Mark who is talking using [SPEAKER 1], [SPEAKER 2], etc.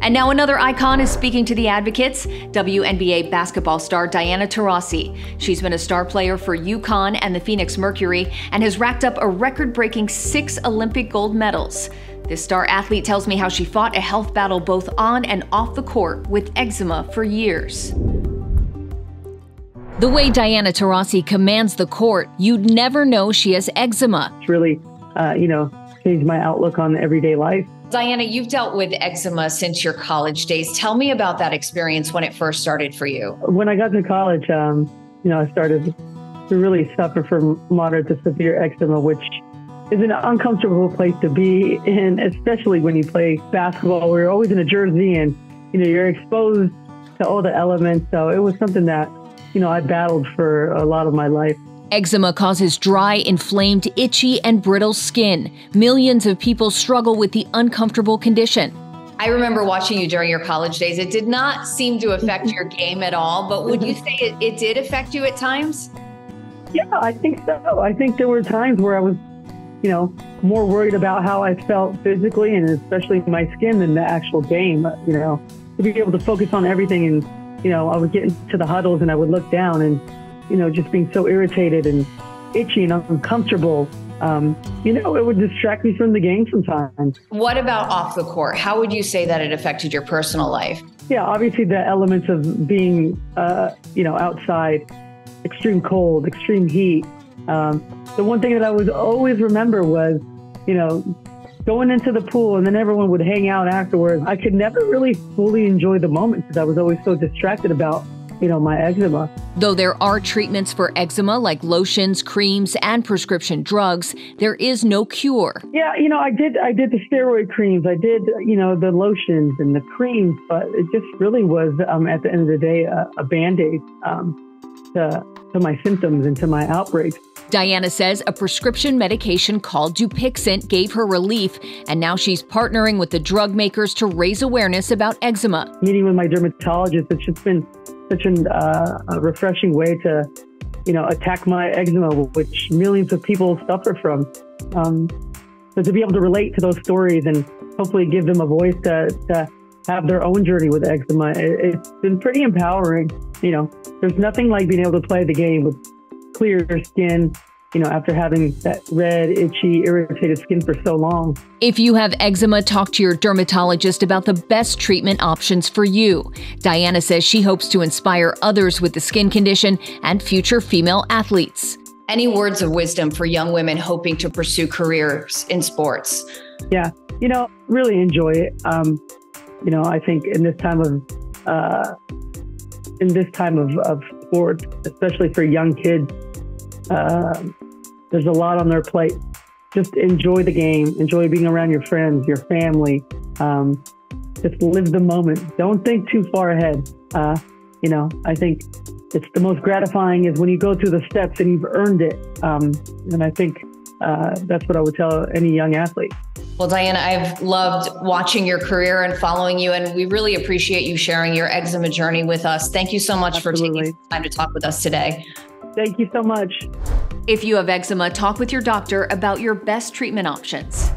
[SPEAKER 1] And now another icon is speaking to the advocates, WNBA basketball star Diana Taurasi. She's been a star player for UConn and the Phoenix Mercury and has racked up a record-breaking 6 Olympic gold medals. This star athlete tells me how she fought a health battle both on and off the court with eczema for years. The way Diana Taurasi commands the court, you'd never know she has eczema.
[SPEAKER 2] It's really, changed my outlook on everyday life.
[SPEAKER 1] Diana, you've dealt with eczema since your college days. Tell me about that experience when it first started for you.
[SPEAKER 2] When I got to college, I started to really suffer from moderate to severe eczema, which is an uncomfortable place to be in, especially when you play basketball. We're always in a jersey and, you're exposed to all the elements. So it was something that, I battled for a lot of my life.
[SPEAKER 1] Eczema causes dry, inflamed, itchy, and brittle skin. Millions of people struggle with the uncomfortable condition. I remember watching you during your college days. It did not seem to affect your game at all, but would you say it did affect you at times?
[SPEAKER 2] Yeah, I think so. I think there were times where I was, more worried about how I felt physically and especially my skin than the actual game. To be able to focus on everything and, I would get into the huddles and I would look down and, just being so irritated and itchy and uncomfortable, it would distract me from the game sometimes.
[SPEAKER 1] What about off the court? How would you say that it affected your personal life?
[SPEAKER 2] Yeah, obviously the elements of being, outside, extreme cold, extreme heat. The one thing that I would always remember was, going into the pool and then everyone would hang out afterwards. I could never really fully enjoy the moment because I was always so distracted about my eczema.
[SPEAKER 1] Though there are treatments for eczema like lotions, creams, and prescription drugs, there is no cure.
[SPEAKER 2] Yeah, I did the steroid creams. I did, the lotions and the creams, but it just really was, at the end of the day, a Band-Aid to my symptoms and to my outbreaks.
[SPEAKER 1] Diana says a prescription medication called Dupixent gave her relief, and now she's partnering with the drug makers to raise awareness about eczema. Meeting with
[SPEAKER 2] my dermatologist, it's just been such a refreshing way to, attack my eczema, which millions of people suffer from. So to be able to relate to those stories and hopefully give them a voice to have their own journey with eczema, it's been pretty empowering. There's nothing like being able to play the game with clear skin, after having that red, itchy, irritated skin for so long. If you have eczema, talk to your dermatologist about the best treatment options for you. Diana says she hopes to inspire others with the skin condition and future female athletes. Any words of wisdom for young women hoping to pursue careers in sports? Yeah, really enjoy it. I think in this time of sports, especially for young kids, there's a lot on their plate. Just enjoy the game, enjoy being around your friends, your family. Just live the moment. Don't think too far ahead. I think it's the most gratifying is when you go through the steps and you've earned it. And I think that's what I would tell any young athlete. Well, Diana, I've loved watching your career and following you, and we really appreciate you sharing your eczema journey with us. Thank you so much for taking the time to talk with us today. Thank you so much. If you have eczema, talk with your doctor about your best treatment options.